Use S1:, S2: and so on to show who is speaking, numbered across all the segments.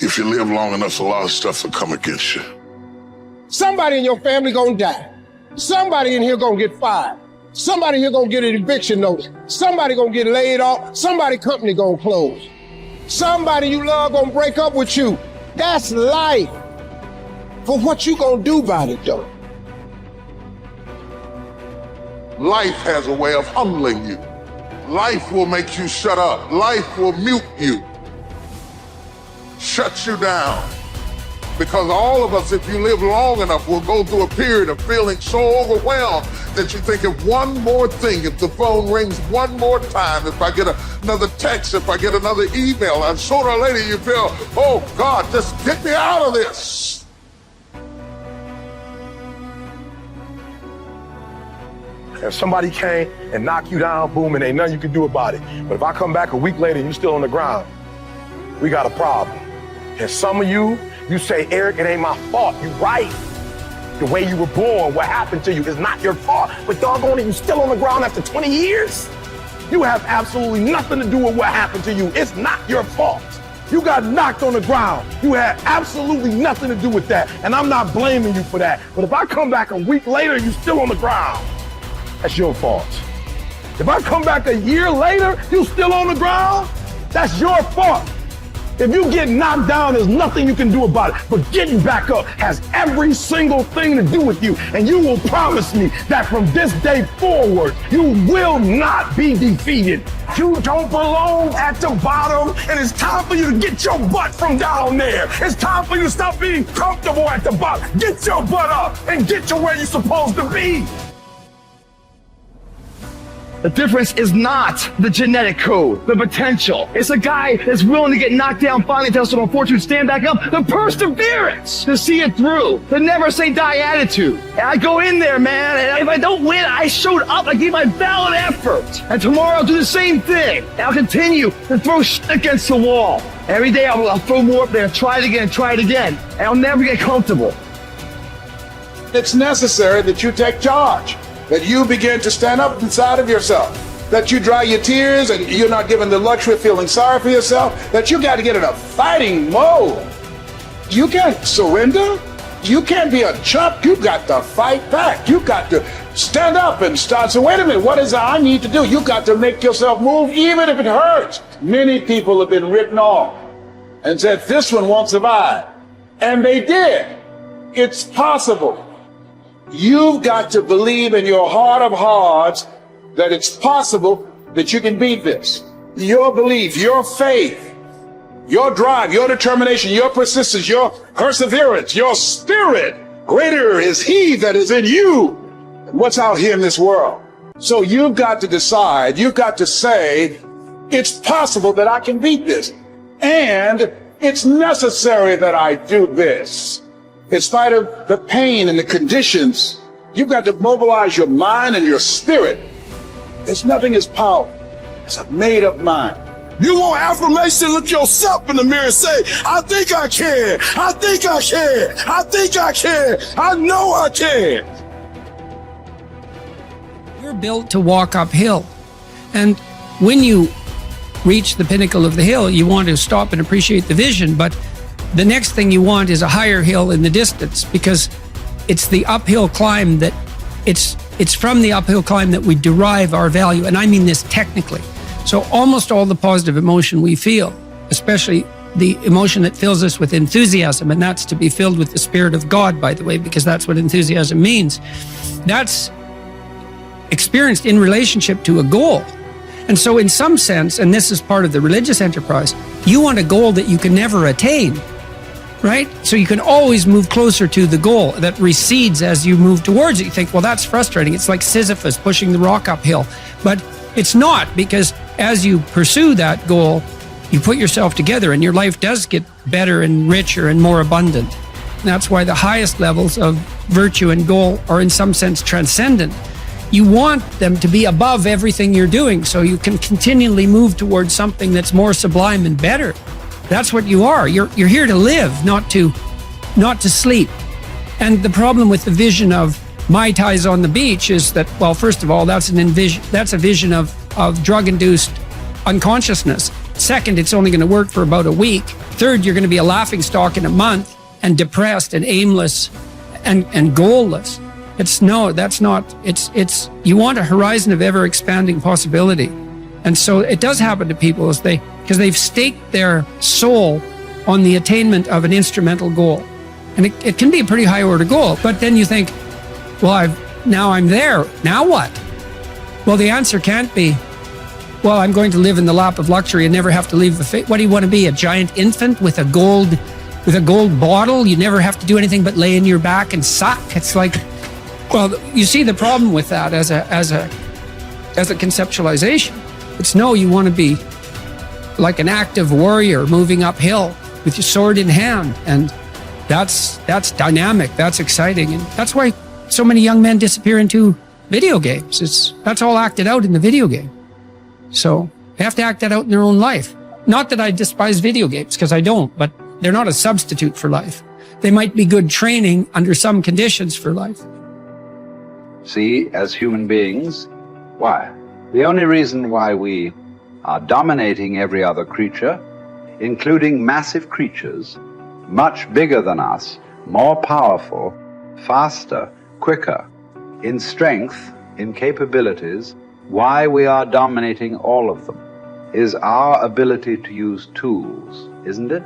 S1: If you live long enough, a lot of stuff will come against you.
S2: Somebody in your family gonna die. Somebody in here gonna get fired. Somebody here gonna get an eviction notice. Somebody gonna get laid off. Somebody company gonna close. Somebody you love gonna break up with you. That's life. But what you gonna do about it though?
S1: Life has a way of humbling you. Life will make you shut up. Life will mute you. Shut you down. Because all of us, if you live long enough, will go through a period of feeling so overwhelmed that you think of one more thing, if the phone rings one more time, if I get another text, if I get another email, and sooner or later you feel, oh God, just get me out of this.
S3: If somebody came and knocked you down, boom, and ain't nothing you can do about it. But if I come back a week later and you still on the ground, we got a problem. And some of you say, Eric, it ain't my fault. You right. The way you were born, what happened to you is not your fault. But doggone it, you still on the ground after 20 years? You have absolutely nothing to do with what happened to you. It's not your fault. You got knocked on the ground. You had absolutely nothing to do with that. And I'm not blaming you for that. But if I come back a week later and you still on the ground, that's your fault. If I come back a year later, you still on the ground, that's your fault. If you get knocked down, there's nothing you can do about it. But getting back up has every single thing to do with you. And you will promise me that from this day forward, you will not be defeated. You don't belong at the bottom, and it's time for you to get your butt from down there. It's time for you to stop being comfortable at the bottom. Get your butt up and get to where you're supposed to be.
S4: The difference is not the genetic code, the potential. It's a guy that's willing to get knocked down, finally test of fortune, stand back up, the perseverance to see it through, the never say die attitude. And I go in there, man, and if I don't win, I showed up, I gave my valid effort. And tomorrow I'll do the same thing. And I'll continue to throw shit against the wall. Every day I'll throw more up there, try it again, and I'll never get comfortable.
S2: It's necessary that you take charge, that you begin to stand up inside of yourself, that you dry your tears and you're not given the luxury of feeling sorry for yourself, that you got to get in a fighting mode. You can't surrender. You can't be a chump. You've got to fight back. You've got to stand up and start. So wait a minute, what is it I need to do? You've got to make yourself move even if it hurts. Many people have been written off and said, this one won't survive. And they did. It's possible. You've got to believe in your heart of hearts that it's possible that you can beat this. Your belief, your faith, your drive, your determination, your persistence, your perseverance, your spirit. Greater is He that is in you than what's out here in this world. So you've got to decide, you've got to say, it's possible that I can beat this. And it's necessary that I do this. In spite of the pain and the conditions, you've got to mobilize your mind and your spirit. There's nothing as powerful as a made-up mind.
S3: You want affirmation? Look yourself in the mirror and say, I think I can. I think I can. I think I can. I know I can.
S5: You're built to walk uphill. And when you reach the pinnacle of the hill, you want to stop and appreciate the vision, but the next thing you want is a higher hill in the distance, because it's the uphill climb that it's from the uphill climb that we derive our value. And I mean this technically. So almost all the positive emotion we feel, especially the emotion that fills us with enthusiasm, and that's to be filled with the Spirit of God, by the way, because that's what enthusiasm means. That's experienced in relationship to a goal. And so in some sense, and this is part of the religious enterprise, you want a goal that you can never attain. Right? So you can always move closer to the goal that recedes as you move towards it. You think, well, that's frustrating. It's like Sisyphus pushing the rock uphill. But it's not, because as you pursue that goal, you put yourself together and your life does get better and richer and more abundant. And that's why the highest levels of virtue and goal are in some sense transcendent. You want them to be above everything you're doing so you can continually move towards something that's more sublime and better. That's what you are. You're here to live, not to sleep. And the problem with the vision of Mai Tais on the beach is that, well, first of all, that's a vision of drug-induced unconsciousness. Second, it's only going to work for about a week. Third, you're going to be a laughingstock in a month and depressed and aimless and goalless. You want a horizon of ever expanding possibility. And so it does happen to people because they've staked their soul on the attainment of an instrumental goal. And it can be a pretty high order goal, but then you think, well, now I'm there. Now what? Well, the answer can't be, well, I'm going to live in the lap of luxury and never have to leave the faith. What do you want to be? A giant infant with a gold bottle? You never have to do anything but lay in your back and suck. It's like, well, you see the problem with that as a conceptualization. It's no, you want to be like an active warrior moving uphill with your sword in hand, and that's dynamic, that's exciting, and that's why so many young men disappear into video games. That's all acted out in the video game. So they have to act that out in their own life. Not that I despise video games, because I don't, but they're not a substitute for life. They might be good training under some conditions for life.
S6: See, as human beings, why? The only reason why we are dominating every other creature, including massive creatures, much bigger than us, more powerful, faster, quicker, in strength, in capabilities, why we are dominating all of them is our ability to use tools, isn't it?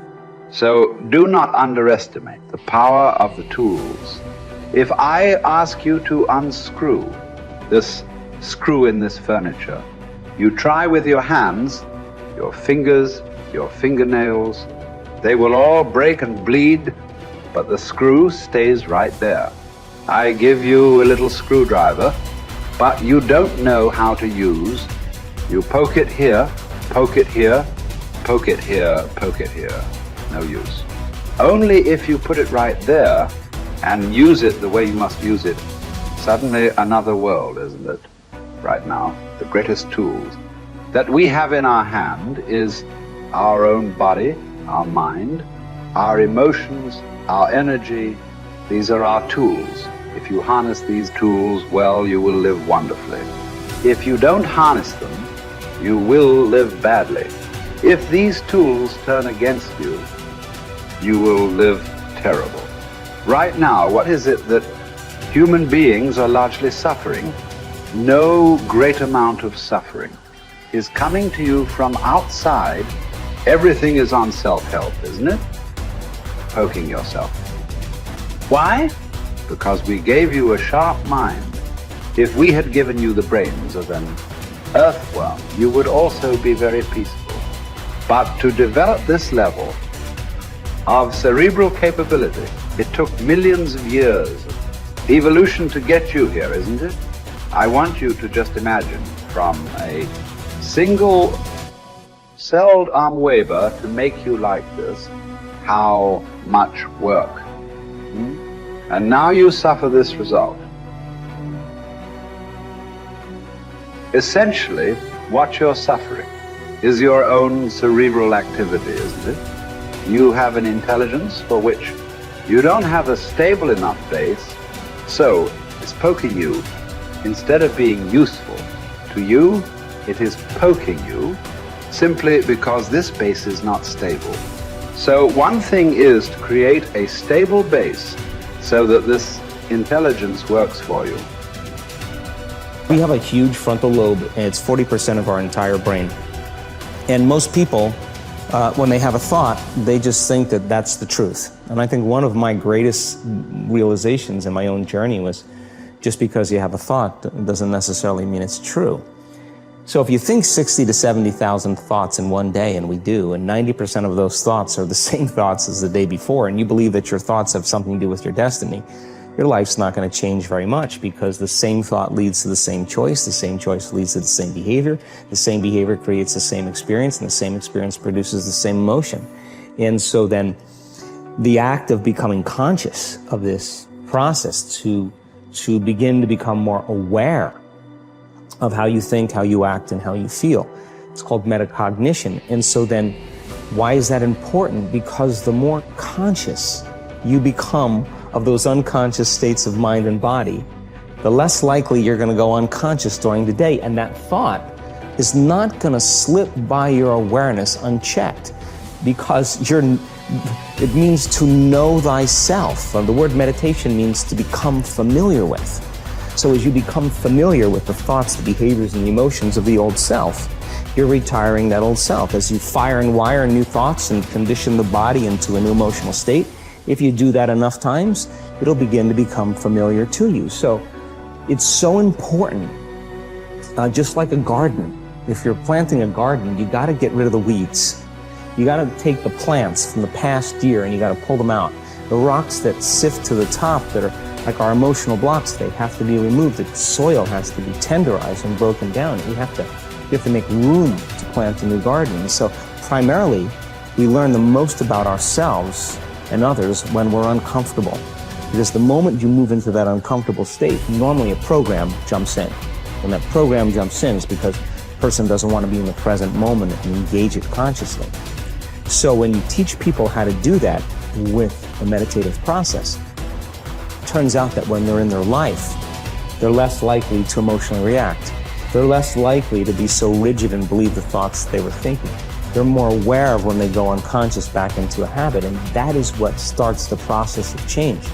S6: So do not underestimate the power of the tools. If I ask you to unscrew this screw in this furniture, you try with your hands, your fingers, your fingernails, they will all break and bleed, but the screw stays right there. I give you a little screwdriver, but you don't know how to use. You poke it here, poke it here, poke it here, poke it here. No use. Only if you put it right there and use it the way you must use it, suddenly another world, isn't it? Right now, the greatest tools that we have in our hand is our own body, our mind, our emotions, our energy. These are our tools. If you harness these tools well, you will live wonderfully. If you don't harness them, you will live badly. If these tools turn against you, you will live terrible. Right now, what is it that human beings are largely suffering? No great amount of suffering is coming to you from outside. Everything is on self-help, isn't it? Poking yourself. Why? Because we gave you a sharp mind. If we had given you the brains of an earthworm, you would also be very peaceful. But to develop this level of cerebral capability, it took millions of years of evolution to get you here, isn't it? I want you to just imagine from a single celled amoeba to make you like this, how much work. And now you suffer this result. Essentially, what you're suffering is your own cerebral activity, isn't it? You have an intelligence for which you don't have a stable enough base, so it's poking you. Instead of being useful to you, it is poking you simply because this base is not stable. So one thing is to create a stable base so that this intelligence works for you.
S7: We have a huge frontal lobe, and it's 40% of our entire brain. And most people, when they have a thought, they just think that that's the truth. And I think one of my greatest realizations in my own journey was just because you have a thought doesn't necessarily mean it's true. So if you think 60 to 70,000 thoughts in one day, and we do, and 90% of those thoughts are the same thoughts as the day before, and you believe that your thoughts have something to do with your destiny, your life's not going to change very much, because the same thought leads to the same choice leads to the same behavior creates the same experience, and the same experience produces the same emotion. And so then the act of becoming conscious of this process to begin to become more aware of how you think, how you act, and how you feel. It's called metacognition. And so then, why is that important? Because the more conscious you become of those unconscious states of mind and body, the less likely you're going to go unconscious during the day. And that thought is not going to slip by your awareness unchecked, because it means to know thyself. The word meditation means to become familiar with. So as you become familiar with the thoughts, the behaviors, and the emotions of the old self, you're retiring that old self. As you fire and wire new thoughts and condition the body into a new emotional state, if you do that enough times, it'll begin to become familiar to you. So it's so important, just like a garden. If you're planting a garden, you got to get rid of the weeds. You got to take the plants from the past year and you got to pull them out. The rocks that sift to the top that are like our emotional blocks, they have to be removed. The soil has to be tenderized and broken down. You have to make room to plant a new garden. And so primarily, we learn the most about ourselves and others when we're uncomfortable. Because the moment you move into that uncomfortable state, normally a program jumps in. When that program jumps in, it's because the person doesn't want to be in the present moment and engage it consciously. So when you teach people how to do that with the meditative process, it turns out that when they're in their life, they're less likely to emotionally react. They're less likely to be so rigid and believe the thoughts they were thinking. They're more aware of when they go unconscious back into a habit, and that is what starts the process of change.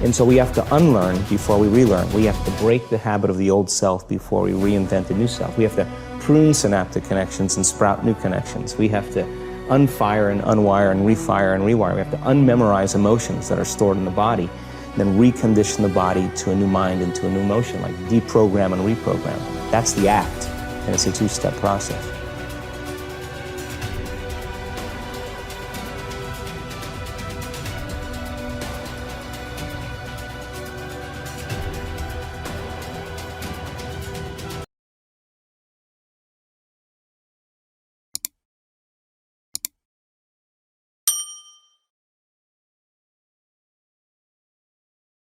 S7: And so we have to unlearn before we relearn. We have to break the habit of the old self before we reinvent a new self. We have to prune synaptic connections and sprout new connections. We have to unfire and unwire and refire and rewire. We have to unmemorize emotions that are stored in the body, then recondition the body to a new mind and to a new emotion, like deprogram and reprogram. That's the act, and it's a two-step process.